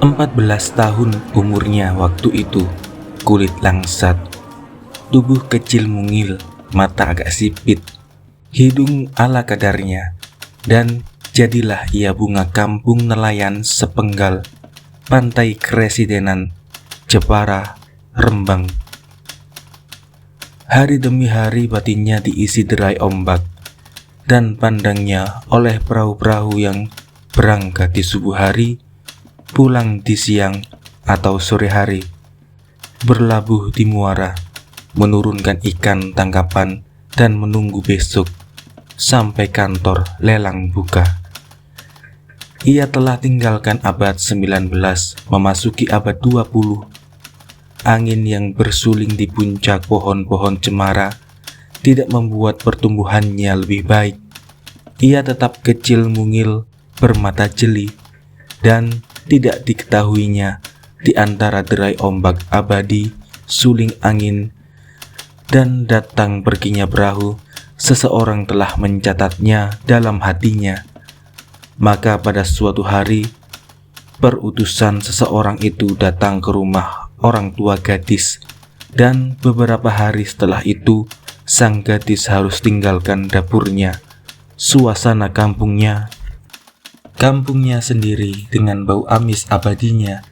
14 tahun umurnya waktu itu, kulit langsat, tubuh kecil mungil, mata agak sipit, hidung ala kadarnya, dan jadilah ia bunga kampung nelayan sepenggal, pantai Kresidenan, Jepara, Rembang. Hari demi hari batinnya diisi derai ombak, dan pandangnya oleh perahu-perahu yang berangkat di subuh hari, pulang di siang atau sore hari, berlabuh di muara, menurunkan ikan tangkapan dan menunggu besok sampai kantor lelang buka. Ia telah tinggalkan abad 19, memasuki abad 20. Angin yang bersuling di puncak pohon-pohon cemara tidak membuat pertumbuhannya lebih baik. Ia tetap kecil mungil, bermata jeli, dan tidak diketahuinya di antara derai ombak abadi, suling angin, dan datang perginya perahu, seseorang telah mencatatnya dalam hatinya. Maka pada suatu hari, perutusan seseorang itu datang ke rumah orang tua gadis, dan beberapa hari setelah itu, sang gadis harus tinggalkan dapurnya, suasana kampungnya sendiri dengan bau amis abadinya.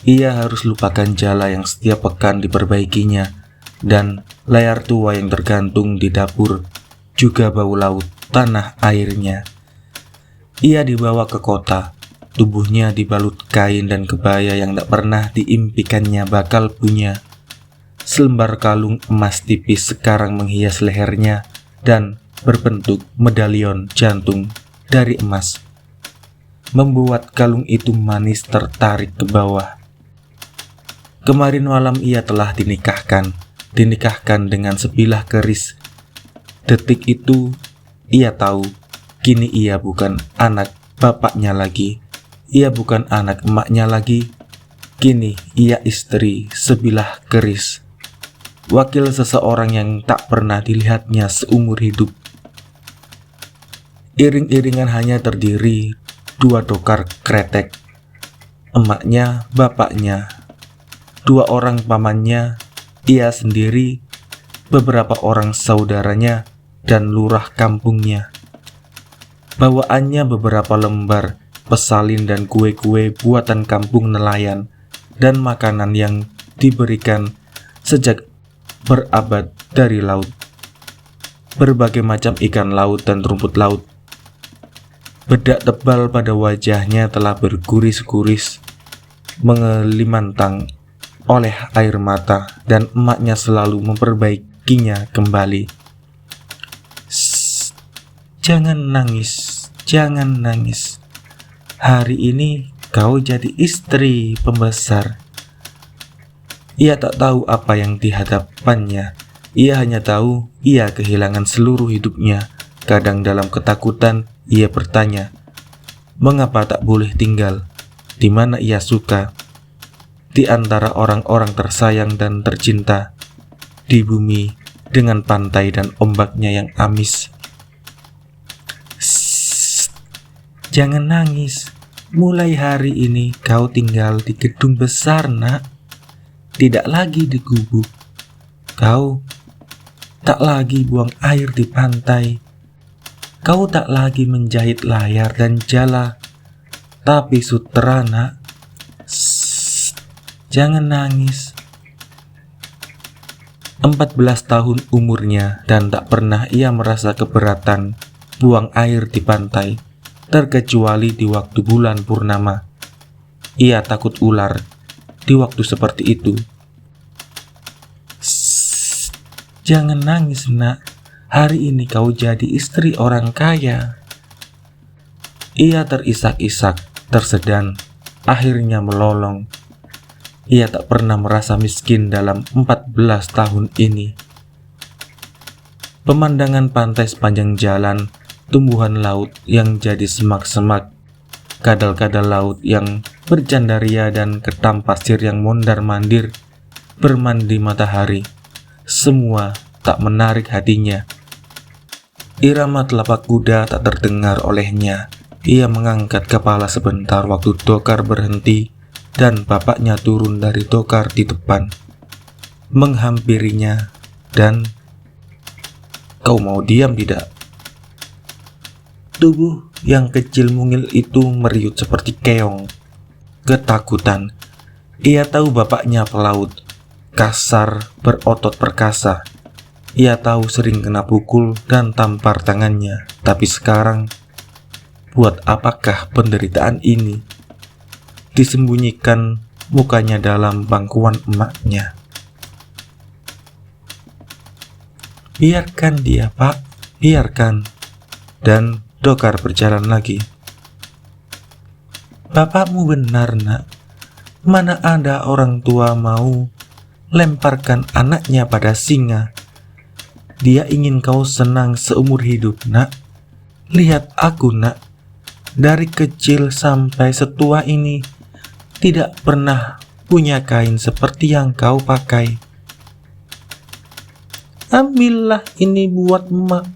Ia harus lupakan jala yang setiap pekan diperbaikinya, dan layar tua yang tergantung di dapur, juga bau laut tanah airnya. Ia dibawa ke kota, tubuhnya dibalut kain dan kebaya yang tak pernah diimpikannya bakal punya. Selembar kalung emas tipis sekarang menghias lehernya dan berbentuk medalion jantung dari emas, membuat kalung itu manis tertarik ke bawah. Kemarin malam ia telah dinikahkan dengan sebilah keris. Detik itu ia tahu, kini ia bukan anak bapaknya lagi, ia bukan anak emaknya lagi, kini ia istri sebilah keris, wakil seseorang yang tak pernah dilihatnya seumur hidup. Iring-iringan hanya terdiri 2 dokar kretek, emaknya, bapaknya, 2 orang pamannya, ia sendiri, beberapa orang saudaranya, dan lurah kampungnya. Bawaannya beberapa lembar pesalin dan kue-kue buatan kampung nelayan, dan makanan yang diberikan sejak berabad dari laut. Berbagai macam ikan laut dan rumput laut. Bedak tebal pada wajahnya telah berguris-guris, mengelimantang oleh air mata, dan emaknya selalu memperbaikinya kembali. Jangan nangis, jangan nangis. Hari ini kau jadi istri pembesar. Ia tak tahu apa yang dihadapannya. Ia hanya tahu ia kehilangan seluruh hidupnya. Kadang dalam ketakutan ia bertanya, mengapa tak boleh tinggal di mana ia suka, di antara orang-orang tersayang dan tercinta, di bumi dengan pantai dan ombaknya yang amis. Jangan nangis. Mulai hari ini kau tinggal di gedung besar, nak. Tidak lagi di gubuk. Kau tak lagi buang air di pantai. Kau tak lagi menjahit layar dan jala, tapi sutera, nak. Jangan nangis. 14 tahun umurnya dan tak pernah ia merasa keberatan buang air di pantai, terkecuali di waktu bulan purnama. Ia takut ular di waktu seperti itu. Jangan nangis, nak. Hari ini kau jadi istri orang kaya. Ia terisak-isak, tersedan, akhirnya melolong. Ia tak pernah merasa miskin dalam 14 tahun ini. Pemandangan pantai sepanjang jalan, tumbuhan laut yang jadi semak-semak, kadal-kadal laut yang bercandaria, dan ketam pasir yang mondar-mandir bermandi matahari, semua tak menarik hatinya. Irama telapak kuda tak terdengar olehnya. Ia mengangkat kepala sebentar waktu dokar berhenti dan bapaknya turun dari Dokar di depan, menghampirinya dan, "Kau mau diam tidak?" Tubuh yang kecil mungil itu meriut seperti keong. Ketakutan. Ia tahu bapaknya pelaut, kasar, berotot perkasa. Ia tahu sering kena pukul dan tampar tangannya, tapi sekarang, buat apakah penderitaan ini? Disembunyikan mukanya dalam pangkuan emaknya. "Biarkan dia, Pak, biarkan." Dan Dokar berjalan lagi. "Bapakmu benar, Nak. Mana ada orang tua mau lemparkan anaknya pada singa. Dia ingin kau senang seumur hidup, Nak. Lihat aku, Nak. Dari kecil sampai setua ini tidak pernah punya kain seperti yang kau pakai. Ambillah ini buat emak.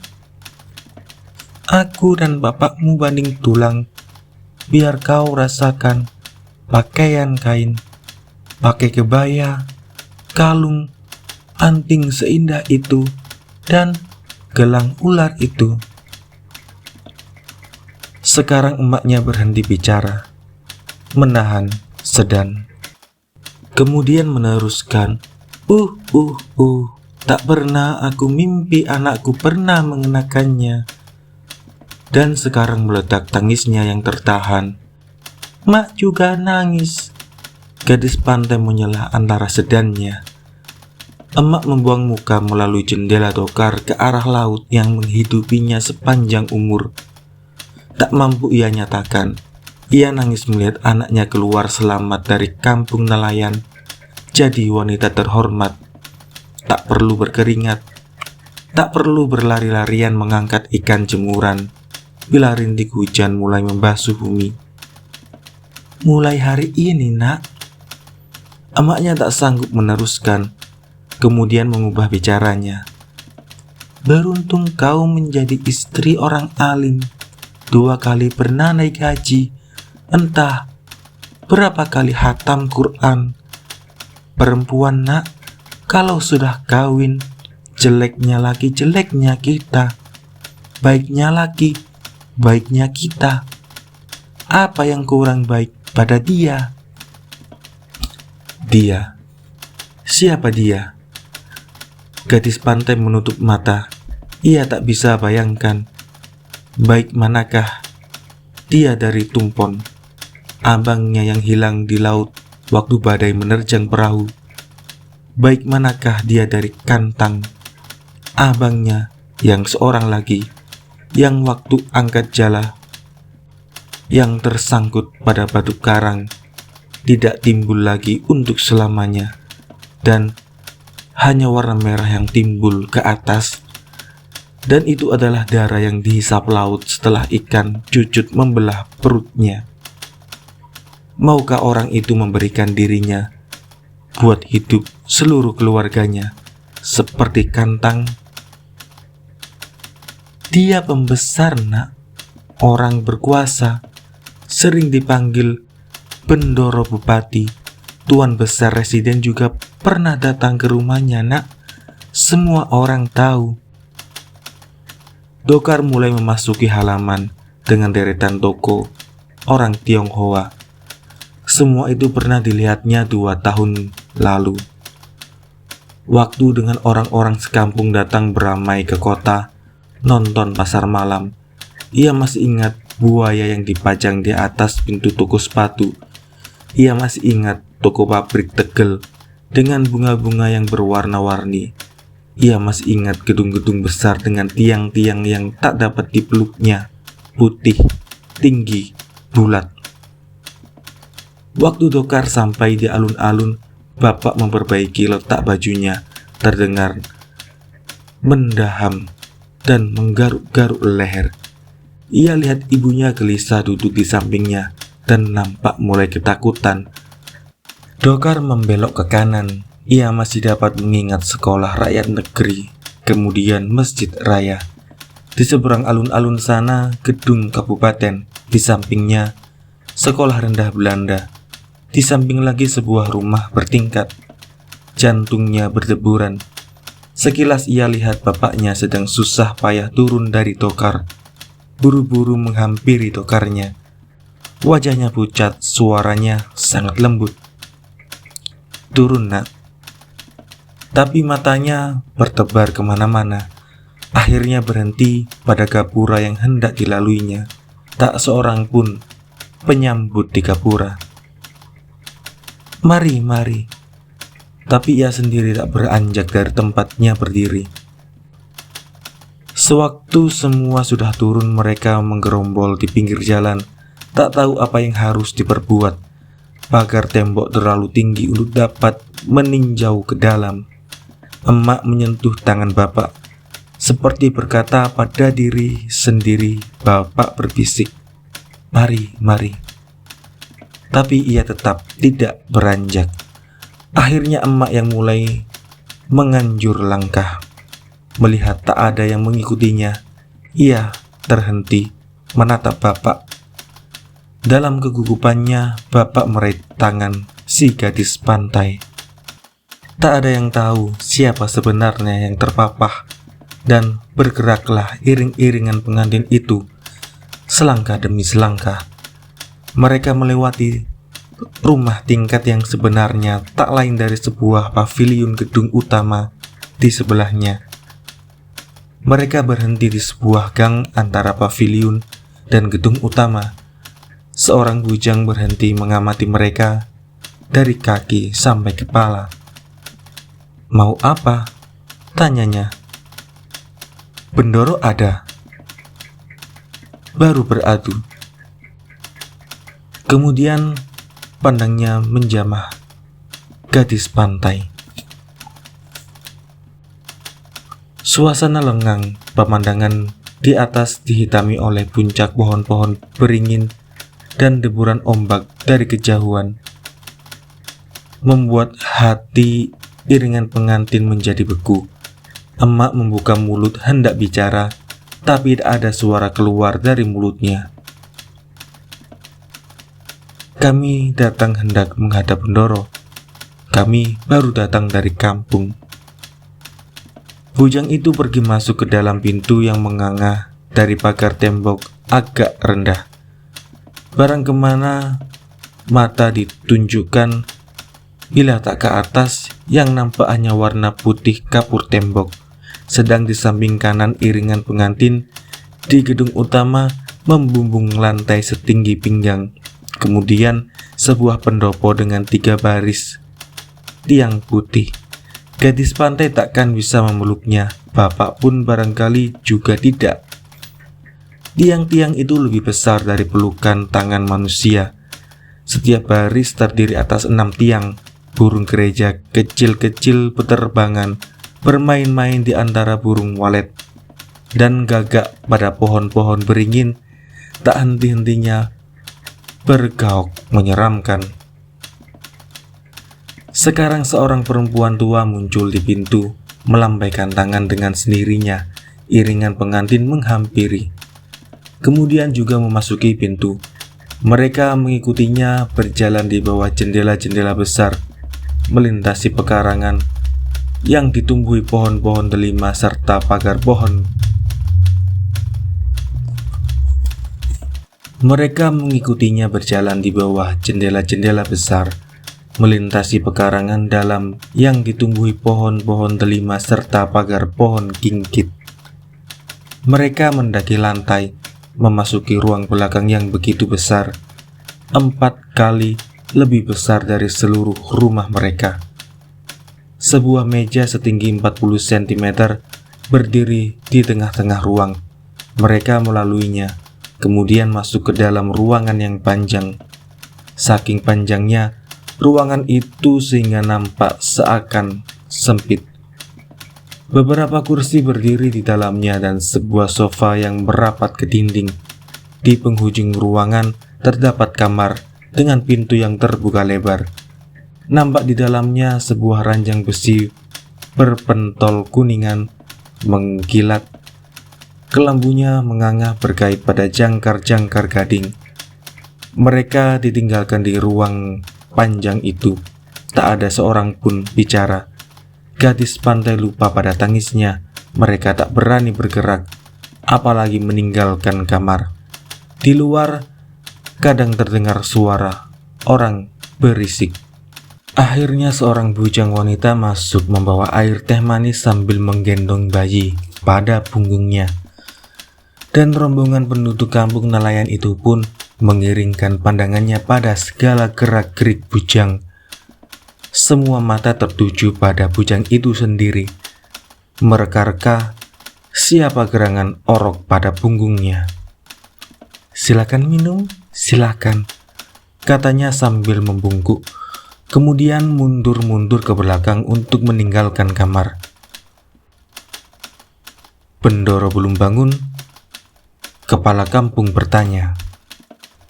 Aku dan bapakmu banding tulang. Biar kau rasakan pakaian kain, pakai kebaya, kalung, anting seindah itu, dan gelang ular itu." Sekarang emaknya berhenti bicara, menahan sedan. Kemudian meneruskan, tak pernah aku mimpi anakku pernah mengenakannya." Dan sekarang meledak tangisnya yang tertahan. "Mak juga nangis." Gadis pantai menyelah antara sedannya. Emak membuang muka melalui jendela Dokar ke arah laut yang menghidupinya sepanjang umur. Tak mampu ia nyatakan. Ia nangis melihat anaknya keluar selamat dari kampung nelayan, jadi wanita terhormat. Tak perlu berkeringat, tak perlu berlari-larian mengangkat ikan jemuran bila rintik hujan mulai membasuh bumi. "Mulai hari ini, Nak." Emaknya tak sanggup meneruskan, kemudian mengubah bicaranya. "Beruntung kau menjadi istri orang alim. 2 kali pernah naik haji, entah berapa kali khatam Quran. Perempuan, Nak, kalau sudah kawin, jeleknya laki jeleknya kita, baiknya laki baiknya kita. Apa yang kurang baik pada dia?" "Dia? Siapa dia?" Gadis pantai menutup mata. Ia tak bisa bayangkan. Baik manakah dia dari Tumpon, abangnya yang hilang di laut waktu badai menerjang perahu? Baik manakah dia dari Kantang, abangnya yang seorang lagi, yang waktu angkat jala, yang tersangkut pada batu karang, tidak timbul lagi untuk selamanya, dan hanya warna merah yang timbul ke atas, dan itu adalah darah yang dihisap laut setelah ikan cucut membelah perutnya. Maukah orang itu memberikan dirinya buat hidup seluruh keluarganya seperti Kantang? "Dia pembesar, Nak, orang berkuasa, sering dipanggil Bendoro Bupati. Tuan besar residen juga pernah datang ke rumahnya, Nak. Semua orang tahu." Dokar mulai memasuki halaman dengan deretan toko orang Tionghoa. Semua itu pernah dilihatnya 2 tahun lalu. Waktu dengan orang-orang sekampung datang beramai ke kota, nonton pasar malam. Ia masih ingat buaya yang dipajang di atas pintu toko sepatu. Ia masih ingat toko pabrik tegel dengan bunga-bunga yang berwarna-warni. Ia masih ingat gedung-gedung besar dengan tiang-tiang yang tak dapat dipeluknya, putih, tinggi, bulat. Waktu Dokar sampai di alun-alun, bapak memperbaiki letak bajunya, terdengar mendaham dan menggaruk-garuk leher. Ia lihat ibunya gelisah duduk di sampingnya dan nampak mulai ketakutan. Dokar membelok ke kanan. Ia masih dapat mengingat sekolah rakyat negeri, kemudian masjid raya. Di seberang alun-alun sana, gedung kabupaten. Di sampingnya, sekolah rendah Belanda. Di samping lagi sebuah rumah bertingkat. Jantungnya berdeburan. Sekilas ia lihat bapaknya sedang susah payah turun dari tokar. Buru-buru menghampiri tokarnya. Wajahnya pucat, suaranya sangat lembut. "Turun, Nak." Tapi matanya bertebar kemana-mana. Akhirnya berhenti pada gapura yang hendak dilaluinya. Tak seorang pun penyambut di gapura. Mari." Tapi ia sendiri tak beranjak dari tempatnya berdiri. Sewaktu semua sudah turun, mereka menggerombol di pinggir jalan. Tak tahu apa yang harus diperbuat. Pagar tembok terlalu tinggi untuk dapat meninjau ke dalam. Emak menyentuh tangan bapak, seperti berkata pada diri sendiri. Bapak berbisik, Mari." Tapi ia tetap tidak beranjak. Akhirnya emak yang mulai menganjur langkah. Melihat tak ada yang mengikutinya, ia terhenti menatap bapak. Dalam kegugupannya, bapak meraih tangan si gadis pantai. Tak ada yang tahu siapa sebenarnya yang terpapah, dan bergeraklah iring-iringan pengantin itu selangkah demi selangkah. Mereka melewati rumah tingkat yang sebenarnya tak lain dari sebuah paviliun gedung utama di sebelahnya. Mereka berhenti di sebuah gang antara paviliun dan gedung utama. Seorang bujang berhenti mengamati mereka dari kaki sampai kepala. "Mau apa?" tanyanya. "Bendoro ada." Baru beradu. Kemudian pandangnya menjamah gadis pantai. Suasana lengang, pemandangan di atas dihitami oleh puncak pohon-pohon beringin dan deburan ombak dari kejauhan, membuat hati iringan pengantin menjadi beku. Emak membuka mulut hendak bicara, tapi tak ada suara keluar dari mulutnya. "Kami datang hendak menghadap Bendoro. Kami baru datang dari kampung." Bujang itu pergi masuk ke dalam pintu yang menganga dari pagar tembok agak rendah. Barang kemana mata ditunjukkan, bila tak ke atas yang nampak hanya warna putih kapur tembok. Sedang di samping kanan iringan pengantin di gedung utama membumbung lantai setinggi pinggang. Kemudian sebuah pendopo dengan 3 baris tiang putih. Gadis pantai takkan bisa memeluknya, bapak pun barangkali juga tidak. Tiang-tiang itu lebih besar dari pelukan tangan manusia. Setiap baris terdiri atas 6 tiang. Burung gereja kecil-kecil berterbangan, bermain-main di antara burung walet, dan gagak pada pohon-pohon beringin tak henti-hentinya bergauk menyeramkan. Sekarang seorang perempuan tua muncul di pintu, melambaikan tangan dengan sendirinya. Iringan pengantin menghampiri, kemudian juga memasuki pintu. Mereka mengikutinya berjalan di bawah jendela-jendela besar, melintasi pekarangan yang ditumbuhi pohon-pohon delima serta pagar pohon. Mereka mengikutinya berjalan di bawah jendela-jendela besar, melintasi pekarangan dalam yang ditumbuhi pohon-pohon delima serta pagar pohon kingkit. Mereka mendaki lantai, memasuki ruang belakang yang begitu besar, 4 kali lebih besar dari seluruh rumah mereka. Sebuah meja setinggi 40 cm berdiri di tengah-tengah ruang. Mereka melaluinya, kemudian masuk ke dalam ruangan yang panjang. Saking panjangnya ruangan itu sehingga nampak seakan sempit. Beberapa kursi berdiri di dalamnya dan sebuah sofa yang merapat ke dinding. Di penghujung ruangan terdapat kamar dengan pintu yang terbuka lebar. Nampak di dalamnya sebuah ranjang besi berpentol kuningan mengkilat. Kelambunya menganga berkait pada jangkar-jangkar gading. Mereka ditinggalkan di ruang panjang itu tak ada seorang pun bicara. Gadis pantai lupa pada tangisnya. Mereka tak berani bergerak, apalagi meninggalkan kamar. Di luar kadang terdengar suara orang berisik. Akhirnya seorang bujang wanita masuk membawa air teh manis sambil menggendong bayi pada punggungnya. Dan rombongan penduduk kampung nelayan itu pun mengiringkan pandangannya pada segala gerak-gerik bujang. Semua mata tertuju pada bujang itu sendiri. Mereka-reka siapa gerangan orok pada punggungnya. "Silakan minum, silakan," katanya sambil membungkuk. Kemudian mundur-mundur ke belakang untuk meninggalkan kamar. Bendoro belum bangun. Kepala kampung bertanya,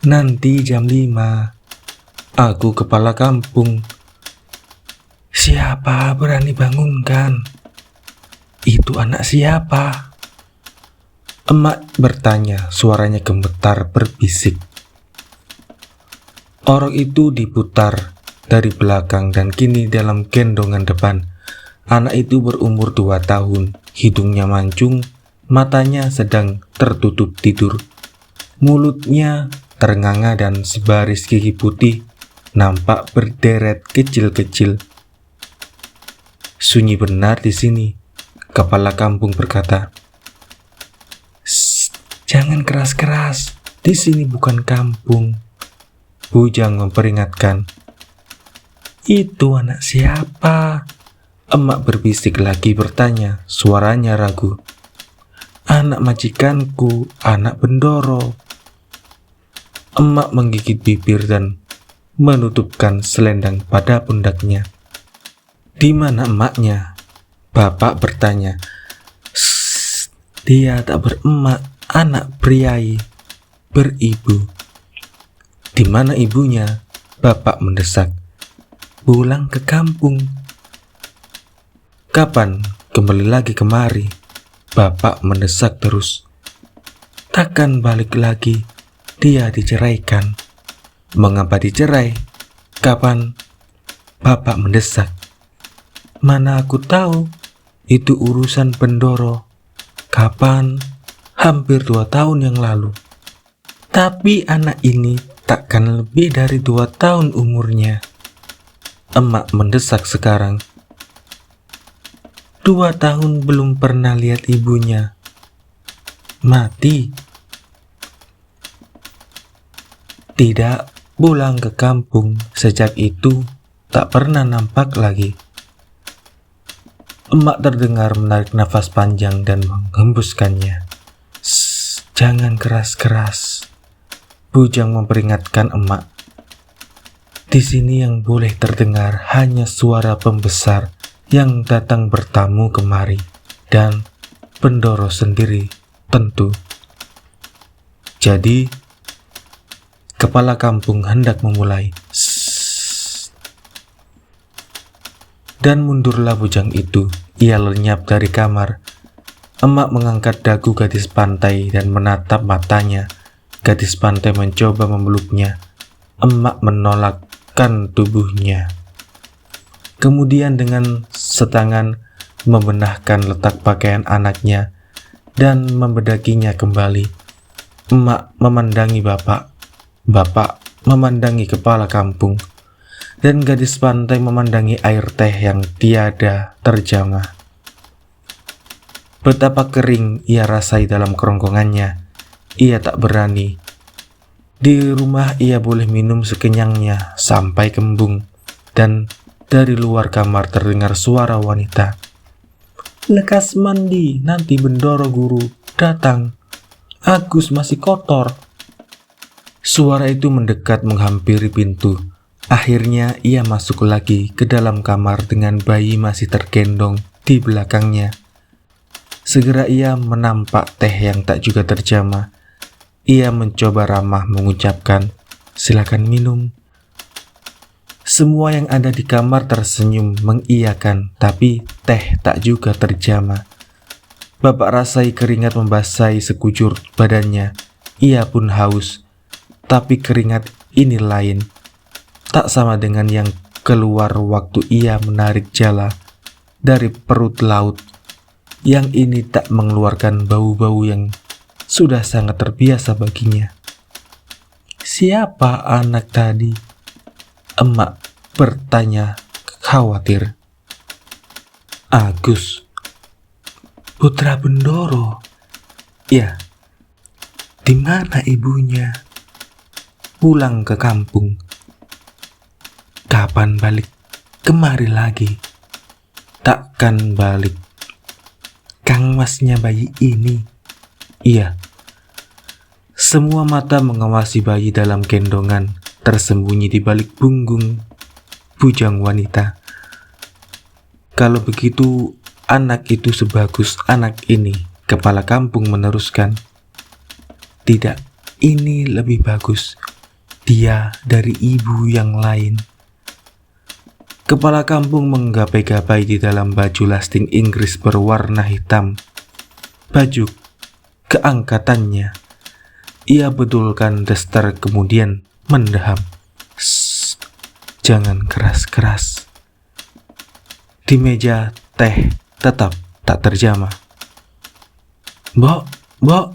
"Nanti jam 5. Aku kepala kampung. Siapa berani bangunkan? Itu anak siapa?" Emak bertanya, suaranya gemetar berbisik. Orok itu diputar dari belakang dan kini dalam gendongan depan. Anak itu berumur 2 tahun, hidungnya mancung, matanya sedang tertutup tidur. Mulutnya ternganga dan sebaris gigi putih nampak berderet kecil-kecil. "Sunyi benar di sini," kepala kampung berkata. "Jangan keras-keras, di sini bukan kampung," bujang memperingatkan. "Itu anak siapa?" emak berbisik lagi bertanya, suaranya ragu. "Anak majikanku, anak Bendoro." Emak menggigit bibir dan menutupkan selendang pada pundaknya. "Di mana emaknya?" bapak bertanya. "Dia tak beremak, anak priai, beribu." "Di mana ibunya?" bapak mendesak. "Pulang ke kampung." "Kapan kembali lagi kemari?" bapak mendesak terus. "Takkan balik lagi, dia diceraikan." "Mengapa dicerai? Kapan?" bapak mendesak. "Mana aku tahu, itu urusan Bendoro." "Kapan?" "Hampir 2 tahun yang lalu." "Tapi anak ini takkan lebih dari 2 tahun umurnya," emak mendesak sekarang. 2 tahun belum pernah lihat ibunya. Mati. Tidak pulang ke kampung, sejak itu tak pernah nampak lagi. Emak terdengar menarik nafas panjang dan menghembuskannya. "Jangan keras-keras," bujang memperingatkan emak. "Di sini yang boleh terdengar hanya suara pembesar yang datang bertamu kemari, dan Bendoro sendiri tentu." Jadi, kepala kampung hendak memulai. Dan mundurlah bujang itu. Ia lenyap dari kamar. Emak mengangkat dagu gadis pantai dan menatap matanya. Gadis pantai mencoba memeluknya. Emak menolakkan tubuhnya. Kemudian dengan setangan membenahkan letak pakaian anaknya dan membedakinya kembali. Emak memandangi bapak, bapak memandangi kepala kampung, dan gadis pantai memandangi air teh yang tiada terjamah. Betapa kering ia rasai dalam kerongkongannya. Ia tak berani. Di rumah ia boleh minum sekenyangnya sampai kembung, dan dari luar kamar terdengar suara wanita. "Lekas mandi, nanti Bendoro guru datang. Agus masih kotor." Suara itu mendekat menghampiri pintu. Akhirnya ia masuk lagi ke dalam kamar dengan bayi masih tergendong di belakangnya. Segera ia menampak teh yang tak juga terjamah. Ia mencoba ramah mengucapkan, "Silakan minum." Semua yang ada di kamar tersenyum mengiyakan, tapi teh tak juga terjamah. Bapak rasai keringat membasahi sekujur badannya. Ia pun haus, tapi keringat ini lain. tak sama dengan yang keluar waktu ia menarik jala dari perut laut. Yang ini tak mengeluarkan bau-bau yang sudah sangat terbiasa baginya. "Siapa anak tadi?" emak bertanya khawatir. "Agus, putra Bendoro." "Ya, di mana ibunya?" "Pulang ke kampung." "Kapan balik kemari lagi?" "Takkan balik." "Kang Masnya bayi ini?" "Iya." Semua mata mengawasi bayi dalam gendongan tersembunyi di balik punggung bujang wanita. "Kalau begitu anak itu sebagus anak ini," kepala kampung meneruskan. "Tidak, ini lebih bagus. Dia dari ibu yang lain." Kepala kampung menggapai-gapai di dalam baju lasting Inggris berwarna hitam. Baju keangkatannya. Ia betulkan daster kemudian mendaham. "Shh, jangan keras-keras." Di meja teh tetap tak terjamah. "Mbok, mbok,"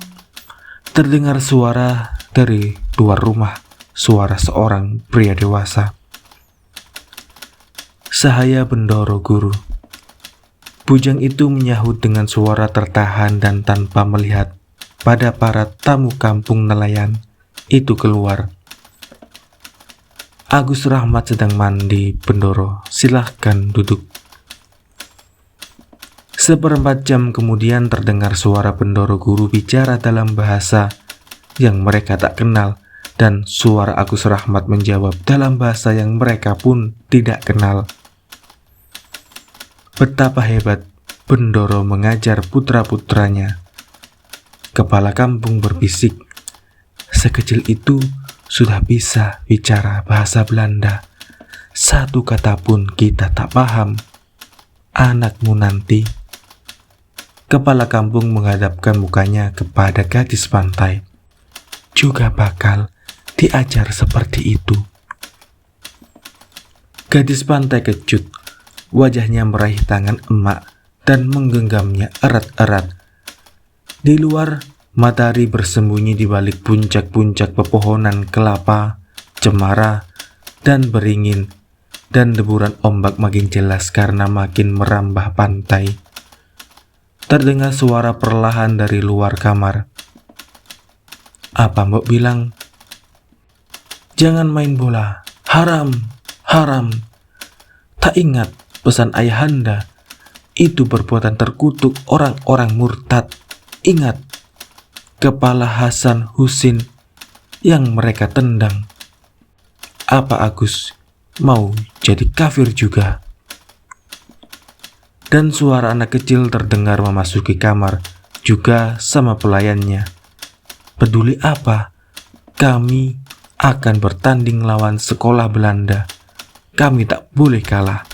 terdengar suara dari luar rumah, suara seorang pria dewasa. "Sahaya Bendoro, Guru." Bujang itu menyahut dengan suara tertahan dan tanpa melihat pada para tamu kampung nelayan itu keluar. "Agus Rahmat sedang mandi, Bendoro. Silahkan duduk." Seperempat jam kemudian terdengar suara Bendoro Guru bicara dalam bahasa yang mereka tak kenal, dan suara Agus Rahmat menjawab dalam bahasa yang mereka pun tidak kenal. Betapa hebat Bendoro mengajar putra-putranya. Kepala kampung berbisik, sekecil itu sudah bisa bicara bahasa Belanda. Satu kata pun kita tak paham. Anakmu nanti. Kepala kampung menghadapkan mukanya kepada gadis pantai. Juga bakal diajar seperti itu. Gadis pantai kejut. Wajahnya meraih tangan emak dan menggenggamnya erat-erat. Di luar, matahari bersembunyi di balik puncak-puncak pepohonan kelapa, cemara, dan beringin, dan deburan ombak makin jelas karena makin merambah pantai. Terdengar suara perlahan dari luar kamar. "Apa mbok bilang? Jangan main bola, haram, haram. Tak ingat pesan ayahanda, itu perbuatan terkutuk orang-orang murtad. Ingat kepala Hasan Husin yang mereka tendang. Apa Agus mau jadi kafir juga?" Dan suara anak kecil terdengar memasuki kamar, juga sama pelayannya. "Peduli apa? Kami akan bertanding lawan sekolah Belanda. Kami tak boleh kalah."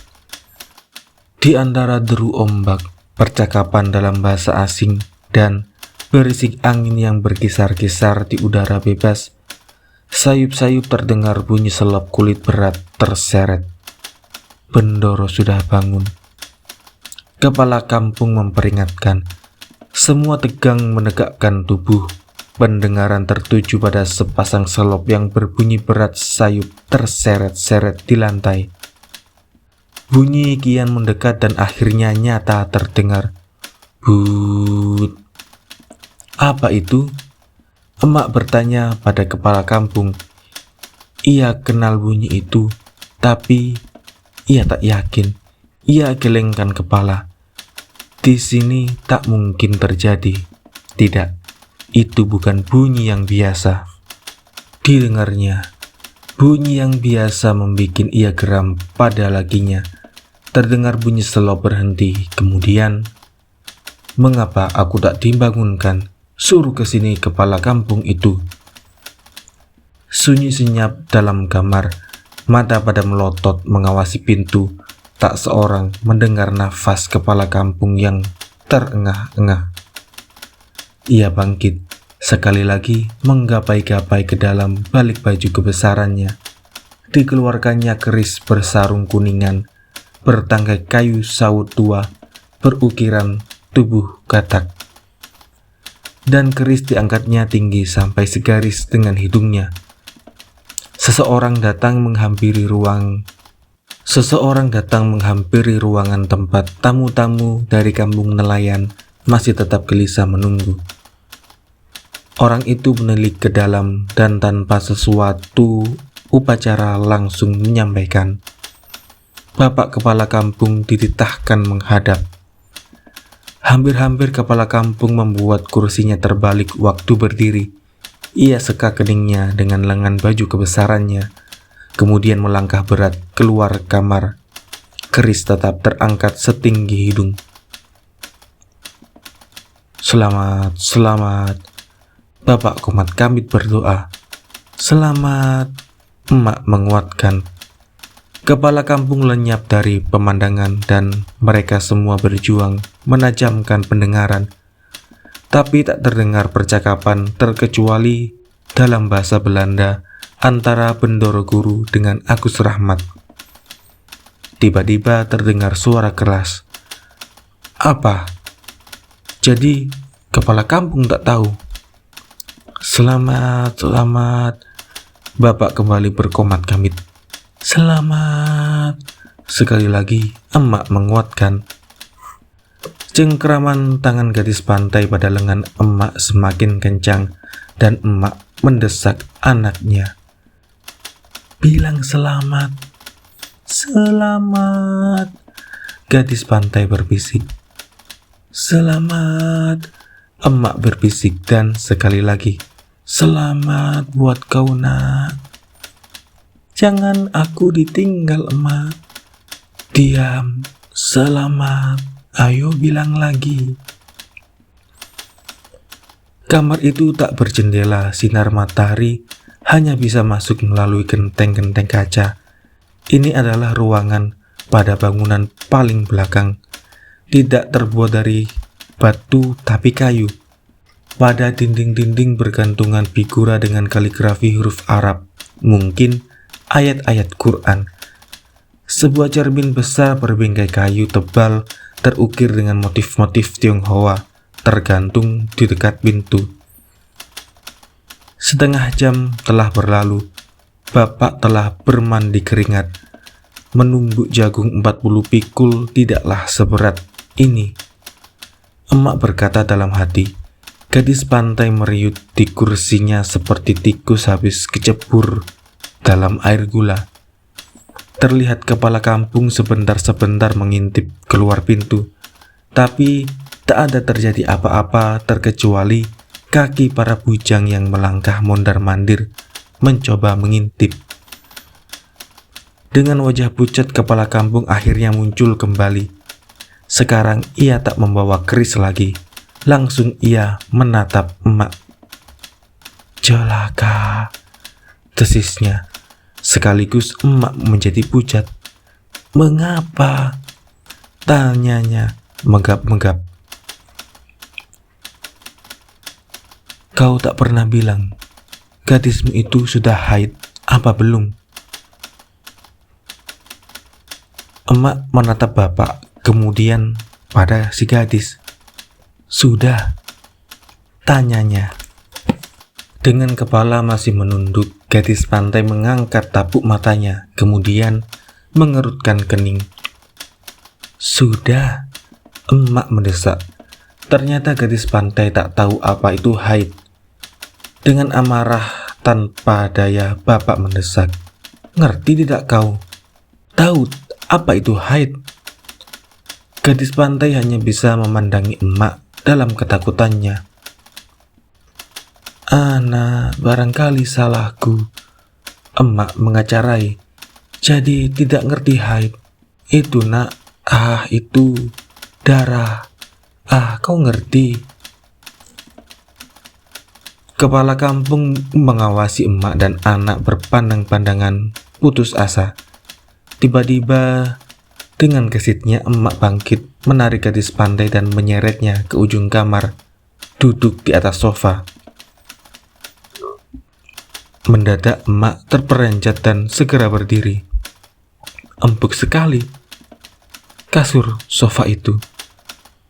Di antara deru ombak, percakapan dalam bahasa asing, dan berisik angin yang berkisar-kisar di udara bebas, sayup-sayup terdengar bunyi selop kulit berat terseret. Bendoro sudah bangun. Kepala kampung memperingatkan. Semua tegang menegakkan tubuh. Pendengaran tertuju pada sepasang selop yang berbunyi berat sayup terseret-seret di lantai. Bunyi kian mendekat dan akhirnya nyata terdengar. "But." "Apa itu?" emak bertanya pada kepala kampung. Ia kenal bunyi itu, tapi ia tak yakin. Ia gelengkan kepala. Di sini tak mungkin terjadi. Tidak, itu bukan bunyi yang biasa. Didengarnya, bunyi yang biasa membuat ia geram pada lakinya. Terdengar bunyi selop berhenti, kemudian, "Mengapa aku tak dibangunkan? Suruh ke sini kepala kampung itu." Sunyi senyap dalam kamar, mata pada melotot mengawasi pintu. Tak seorang mendengar nafas kepala kampung yang terengah-engah. Ia bangkit, sekali lagi menggapai-gapai ke dalam balik baju kebesarannya. Dikeluarkannya keris bersarung kuningan, bertangkai kayu sawut tua, berukiran tubuh katak. Dan keris diangkatnya tinggi sampai segaris dengan hidungnya. Seseorang datang menghampiri ruangan tempat tamu-tamu dari kampung nelayan masih tetap gelisah menunggu. Orang itu menilik ke dalam dan tanpa sesuatu upacara langsung menyampaikan, "Bapak kepala kampung dititahkan menghadap." Hampir-hampir kepala kampung membuat kursinya terbalik waktu berdiri. Ia seka keningnya dengan lengan baju kebesarannya, kemudian melangkah berat keluar kamar. Keris tetap terangkat setinggi hidung. "Selamat, selamat," Bapak Komat Kamit berdoa. "Selamat," emak menguatkan. Kepala kampung lenyap dari pemandangan dan mereka semua berjuang menajamkan pendengaran. Tapi tak terdengar percakapan terkecuali dalam bahasa Belanda antara Bendoro Guru dengan Agus Rahmat. Tiba-tiba terdengar suara keras. "Apa? Jadi kepala kampung tak tahu?" "Selamat, selamat," Bapak kembali berkomat kamit. "Selamat," sekali lagi emak menguatkan. Cengkeraman tangan gadis pantai pada lengan emak semakin kencang dan emak mendesak anaknya. "Bilang selamat, selamat," gadis pantai berbisik. "Selamat," emak berbisik dan sekali lagi, "Selamat buat kau nak. Jangan aku ditinggal emak. Diam, selamat. Ayo bilang lagi." Kamar itu tak berjendela, sinar matahari hanya bisa masuk melalui genteng-genteng kaca. Ini adalah ruangan pada bangunan paling belakang. Tidak terbuat dari batu tapi kayu. Pada dinding-dinding bergantungan figura dengan kaligrafi huruf Arab, mungkin ayat-ayat Quran. Sebuah cermin besar berbingkai kayu tebal terukir dengan motif-motif Tionghoa tergantung di dekat pintu. Setengah jam telah berlalu. Bapak telah bermandi keringat. Menumbuk jagung 40 pikul tidaklah seberat ini. Emak berkata dalam hati. Gadis pantai meriut di kursinya seperti tikus habis kecebur dalam air gula. Terlihat kepala kampung sebentar-sebentar mengintip keluar pintu, tapi tak ada terjadi apa-apa terkecuali kaki para bujang yang melangkah mondar-mandir mencoba mengintip. Dengan wajah pucat kepala kampung akhirnya muncul kembali. Sekarang ia tak membawa keris lagi, langsung ia menatap emak. "Celaka," desisnya. Sekaligus emak menjadi pucat. "Mengapa?" tanyanya menggap-menggap. "Kau tak pernah bilang, gadismu itu sudah haid apa belum?" Emak menatap bapak, kemudian pada si gadis. "Sudah," tanyanya. Dengan kepala masih menunduk, gadis pantai mengangkat tapuk matanya, kemudian mengerutkan kening. "Sudah," emak mendesak. Ternyata gadis pantai tak tahu apa itu haid. Dengan amarah tanpa daya, bapak mendesak. "Ngerti tidak kau? Tahu apa itu haid?" Gadis pantai hanya bisa memandangi emak dalam ketakutannya. "Anak, barangkali salahku," emak mengacarai. "Jadi tidak ngerti haid. Itu nak, itu darah. Kau ngerti?" Kepala kampung mengawasi emak dan anak berpandang-pandangan putus asa. Tiba-tiba dengan gesitnya emak bangkit, menarik gadis pantai dan menyeretnya ke ujung kamar, duduk di atas sofa. Mendadak emak terperanjat dan segera berdiri. Empuk sekali kasur sofa itu.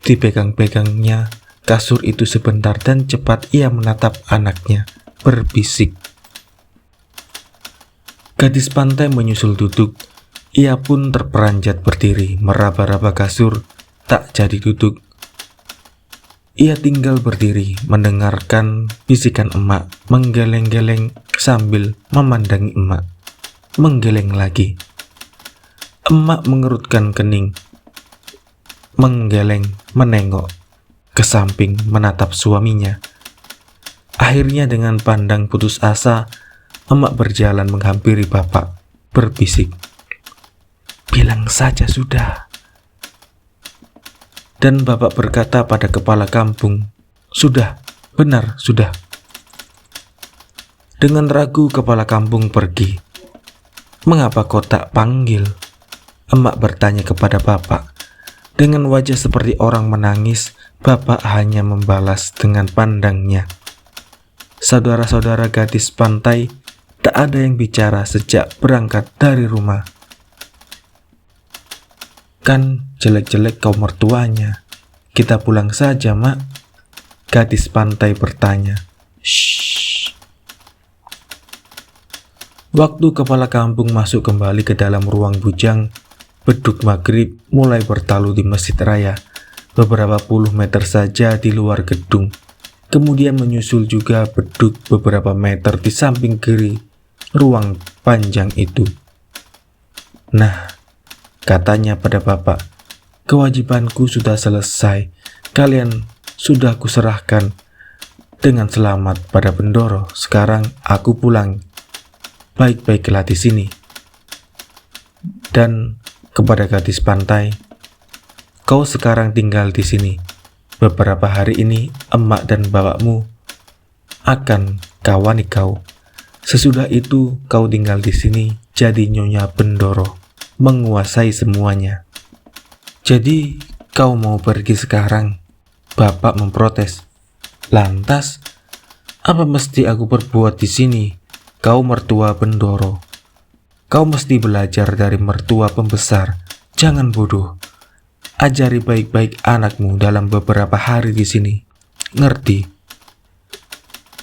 Dipegang-pegangnya kasur itu sebentar dan cepat ia menatap anaknya, berbisik. Gadis pantai menyusul duduk. Ia pun terperanjat berdiri, meraba-raba kasur, tak jadi duduk. Ia tinggal berdiri, mendengarkan bisikan emak, menggeleng-geleng sambil memandangi emak. Menggeleng lagi. Emak mengerutkan kening, menggeleng, menengok ke samping, menatap suaminya. Akhirnya dengan pandang putus asa, emak berjalan menghampiri bapak, berbisik, "Bilang saja sudah." Dan bapak berkata pada kepala kampung, "Sudah, benar, sudah." Dengan ragu kepala kampung pergi. "Mengapa kau tak panggil?" emak bertanya kepada bapak. Dengan wajah seperti orang menangis, bapak hanya membalas dengan pandangnya. Saudara-saudara gadis pantai tak ada yang bicara sejak berangkat dari rumah. "Kan jelek-jelek kau mertuanya. Kita pulang saja, Mak," gadis pantai bertanya. "Shh." Waktu kepala kampung masuk kembali ke dalam ruang bujang, beduk maghrib mulai bertalu di masjid raya, beberapa puluh meter saja di luar gedung. Kemudian menyusul juga beduk beberapa meter di samping kiri ruang panjang itu. "Nah," katanya pada bapak, "kewajibanku sudah selesai. Kalian sudah kuserahkan dengan selamat pada Bendoro. Sekarang aku pulang. Baik-baiklah di sini." Dan kepada gadis pantai, "Kau sekarang tinggal di sini. Beberapa hari ini emak dan bapakmu akan kawani kau. Sesudah itu kau tinggal di sini jadi Nyonya Bendoro, menguasai semuanya." "Jadi kau mau pergi sekarang?" bapak memprotes. "Lantas, apa mesti aku perbuat di sini? Kau mertua Bendoro. Kau mesti belajar dari mertua pembesar. Jangan bodoh. Ajari baik-baik anakmu dalam beberapa hari di sini. Ngerti?"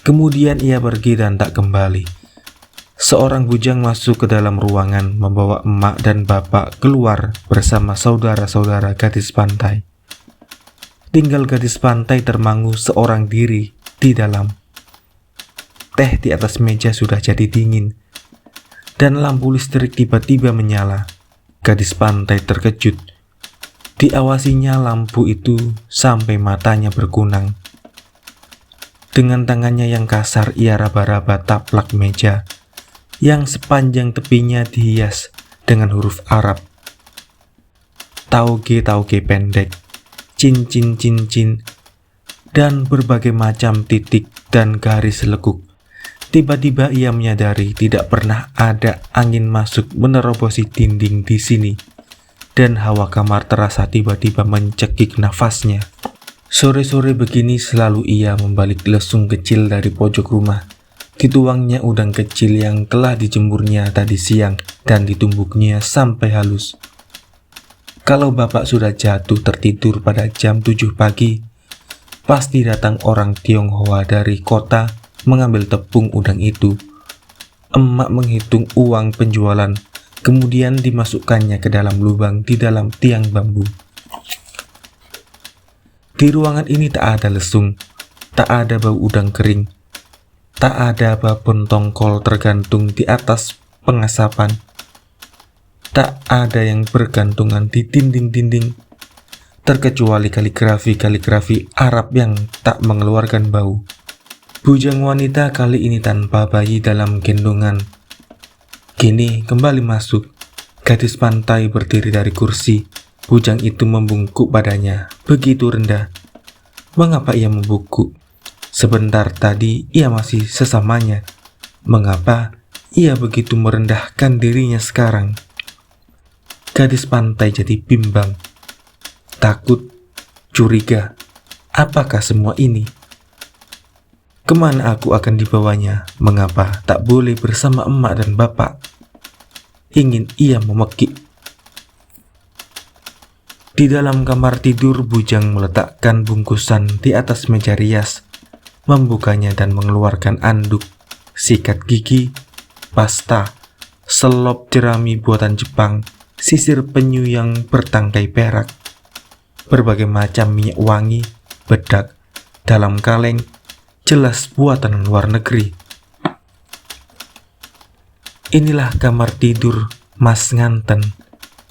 Kemudian ia pergi dan tak kembali. Seorang bujang masuk ke dalam ruangan membawa emak dan bapak keluar bersama saudara-saudara gadis pantai. Tinggal gadis pantai termangu seorang diri di dalam. Teh di atas meja sudah jadi dingin, dan lampu listrik tiba-tiba menyala. Gadis pantai terkejut. Diawasinya lampu itu sampai matanya berkunang. Dengan tangannya yang kasar ia raba-raba taplak meja yang sepanjang tepinya dihias dengan huruf Arab. Tauge pendek, cincin, dan berbagai macam titik dan garis lekuk. Tiba-tiba ia menyadari tidak pernah ada angin masuk menerobosi dinding di sini, dan hawa kamar terasa tiba-tiba mencekik nafasnya. Sore-sore begini selalu ia membalik lesung kecil dari pojok rumah. Dituangnya udang kecil yang telah dijemurnya tadi siang dan ditumbuknya sampai halus. Kalau bapak sudah jatuh tertidur pada jam 7 pagi, pasti datang orang Tionghoa dari kota mengambil tepung udang itu. Emak menghitung uang penjualan, kemudian dimasukkannya ke dalam lubang di dalam tiang bambu. Di ruangan ini tak ada lesung, tak ada bau udang kering, tak ada babon tongkol tergantung di atas pengasapan, tak ada yang bergantungan di dinding-dinding, terkecuali kaligrafi Arab yang tak mengeluarkan bau. Bujang wanita kali ini tanpa bayi dalam gendongan. Kini kembali masuk. Gadis pantai berdiri dari kursi. Bujang itu membungkuk badannya begitu rendah. Mengapa ia membungkuk? Sebentar tadi ia masih sesamanya. Mengapa ia begitu merendahkan dirinya sekarang? Gadis pantai jadi bimbang, takut, curiga. Apakah semua ini? Kemana aku akan dibawanya? Mengapa tak boleh bersama emak dan bapak? Ingin ia memekik. Di dalam kamar tidur, bujang meletakkan bungkusan di atas meja rias, membukanya dan mengeluarkan anduk, sikat gigi, pasta, selop jerami buatan Jepang, sisir penyu yang bertangkai perak, berbagai macam minyak wangi, bedak, dalam kaleng, jelas buatan luar negeri. Inilah kamar tidur Mas Nganten,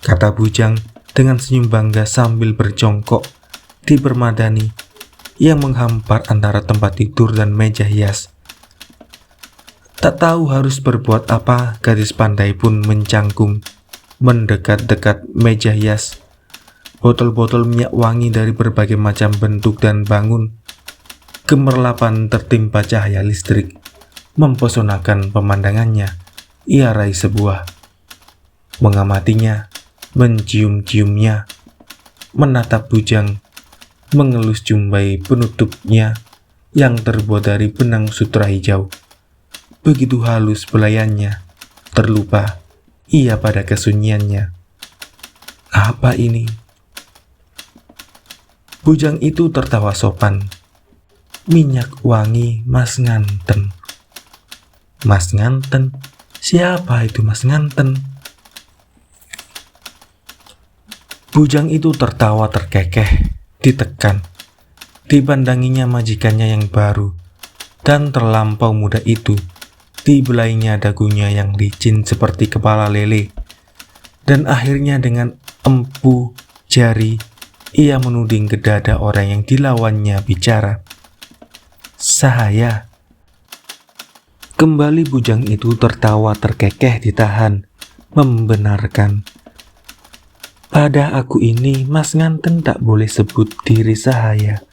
kata bujang dengan senyum bangga sambil berjongkok di permadani yang menghampar antara tempat tidur dan meja hias. Tak tahu harus berbuat apa, gadis pandai pun mencangkung, mendekat-dekat meja hias. Botol-botol minyak wangi dari berbagai macam bentuk dan bangun, gemerlapan tertimpa cahaya listrik, mempesonakan pemandangannya. Ia raih sebuah, mengamatinya, mencium-ciumnya, menatap bujang, mengelus jumbai penutupnya yang terbuat dari benang sutra hijau. Begitu halus belayannya, terlupa ia pada kesunyiannya. Apa ini? Bujang itu tertawa sopan. Minyak wangi Mas Nganten. Mas Nganten? Siapa itu Mas Nganten? Bujang itu tertawa terkekeh, ditekan. Dipandanginya majikannya yang baru dan terlampau muda itu. Dibelainya dagunya yang licin seperti kepala lele. Dan akhirnya dengan empu jari, ia menuding ke dada orang yang dilawannya bicara. Saya. Kembali bujang itu tertawa terkekeh ditahan, membenarkan. Pada aku ini Mas Nganten tak boleh sebut diri saya.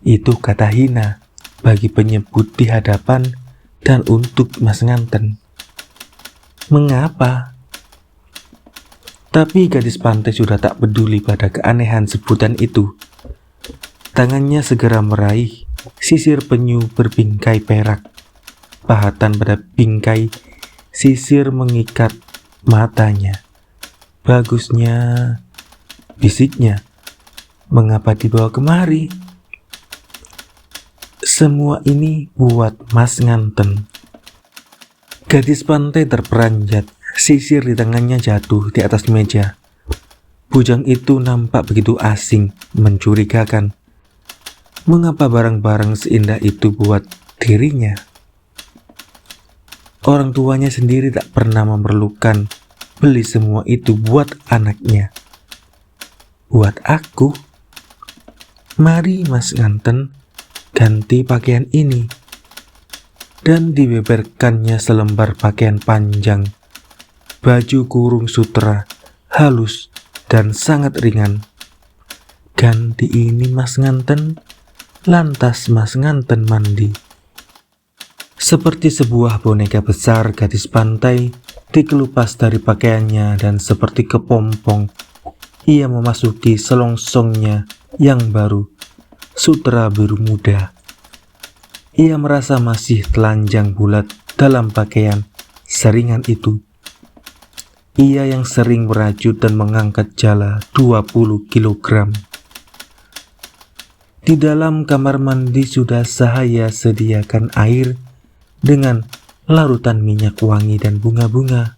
Itu kata hina bagi penyebut di hadapan dan untuk Mas Nganten. Mengapa? Tapi gadis pantai sudah tak peduli pada keanehan sebutan itu. Tangannya segera meraih sisir penyu berbingkai perak. Pahatan pada bingkai sisir mengikat matanya. Bagusnya, bisiknya. Mengapa dibawa kemari? Semua ini buat Mas Nganten. Gadis pantai terperanjat, sisir di tangannya jatuh di atas meja. Bujang itu nampak begitu asing, mencurigakan. Mengapa barang-barang seindah itu buat dirinya? Orang tuanya sendiri tak pernah memerlukan beli semua itu buat anaknya. Buat aku? Mari Mas Nganten, ganti pakaian ini. Dan dibeberkannya selembar pakaian panjang, baju kurung sutra, halus dan sangat ringan. Ganti ini Mas Nganten, lantas Mas Nganten mandi. Seperti sebuah boneka besar, gadis pantai dikelupas dari pakaiannya dan seperti kepompong, ia memasuki selongsongnya yang baru, sutra biru muda. Ia merasa masih telanjang bulat dalam pakaian seringan itu. Ia yang sering merajut dan mengangkat jala 20 kg. Di dalam kamar mandi sudah saya sediakan air dengan larutan minyak wangi dan bunga-bunga.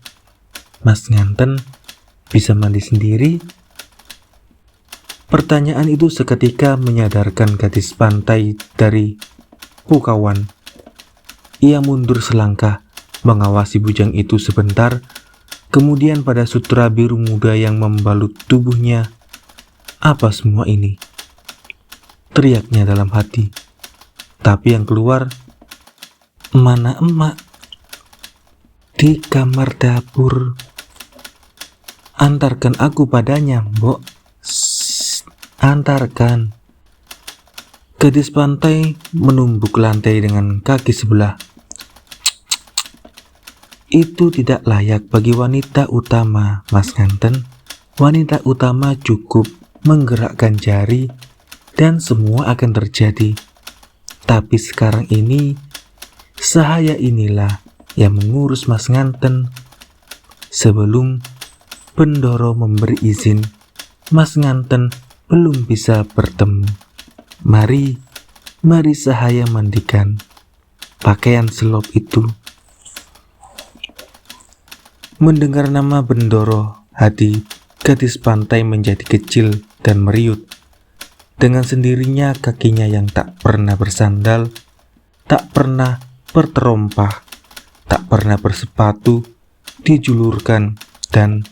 Mas Nganten bisa mandi sendiri? Pertanyaan itu seketika menyadarkan gadis pantai dari pukauan. Ia mundur selangkah, mengawasi bujang itu sebentar, kemudian pada sutra biru muda yang membalut tubuhnya. Apa semua ini? Teriaknya dalam hati. Tapi yang keluar, mana emak? Di kamar dapur. Antarkan aku padanya, Mbok. Antarkan. Gadis pantai menumbuk lantai dengan kaki sebelah. Itu tidak layak bagi wanita utama, Mas Nganten. Wanita utama cukup menggerakkan jari dan semua akan terjadi. Tapi sekarang ini, Sahaya inilah yang mengurus Mas Nganten. Sebelum Bendoro memberi izin, Mas Nganten belum bisa bertemu. Mari Sahaya mandikan pakaian selop itu. Mendengar nama Bendoro, hati gadis pantai menjadi kecil dan meriut. Dengan sendirinya kakinya yang tak pernah bersandal, tak pernah berterompah, tak pernah bersepatu, dijulurkan, dan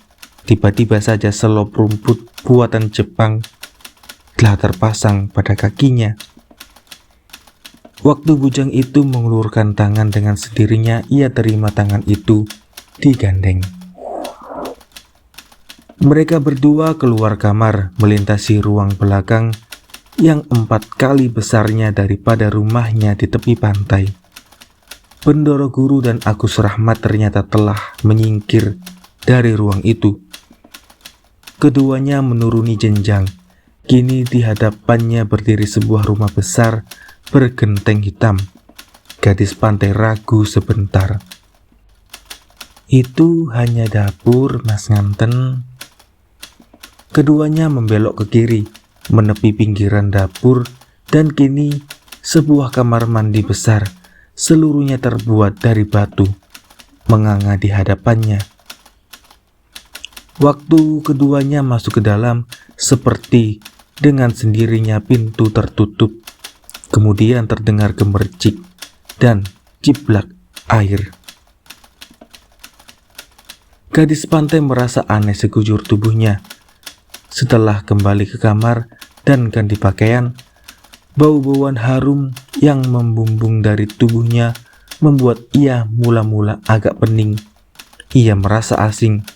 tiba-tiba saja selop rumput buatan Jepang telah terpasang pada kakinya. Waktu bujang itu mengulurkan tangan, dengan sendirinya ia terima tangan itu digandeng. Mereka berdua keluar kamar, melintasi ruang belakang yang 4 kali besarnya daripada rumahnya di tepi pantai. Bendoro Guru dan Agus Rahmat ternyata telah menyingkir dari ruang itu. Keduanya menuruni jenjang. Kini di hadapannya berdiri sebuah rumah besar bergenteng hitam. Gadis pantai ragu sebentar. "Itu hanya dapur, Mas Nganten." Keduanya membelok ke kiri, menepi pinggiran dapur, dan kini sebuah kamar mandi besar, seluruhnya terbuat dari batu, menganga di hadapannya. Waktu keduanya masuk ke dalam, seperti dengan sendirinya pintu tertutup. Kemudian terdengar gemercik dan ciblak air. Gadis pantai merasa aneh sekujur tubuhnya. Setelah kembali ke kamar dan ganti pakaian, bau-bauan harum yang membumbung dari tubuhnya membuat ia mula-mula agak pening. Ia merasa asing.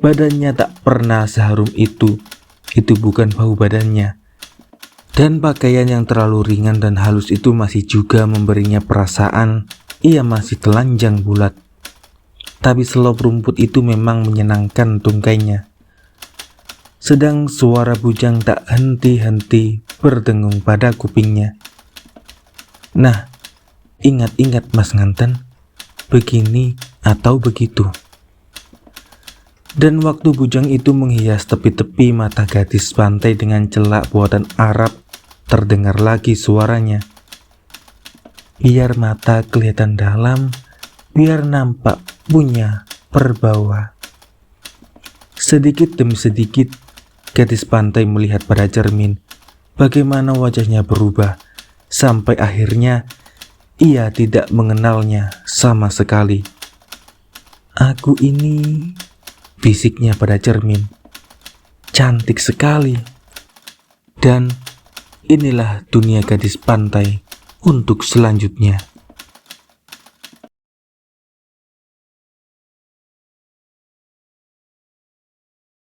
Badannya tak pernah seharum itu. Itu bukan bau badannya. Dan pakaian yang terlalu ringan dan halus itu masih juga memberinya perasaan ia masih telanjang bulat. Tapi selop rumput itu memang menyenangkan tungkainya. Sedang suara bujang tak henti-henti berdengung pada kupingnya. "Nah, ingat-ingat Mas Nganten, begini atau begitu." Dan waktu bujang itu menghias tepi-tepi mata gadis pantai dengan celak buatan Arab, terdengar lagi suaranya. "Biar mata kelihatan dalam, biar nampak punya perbawa." Sedikit demi sedikit, gadis pantai melihat pada cermin bagaimana wajahnya berubah, sampai akhirnya ia tidak mengenalnya sama sekali. "Aku ini," bisiknya pada cermin, "cantik sekali." Dan inilah dunia gadis pantai untuk selanjutnya.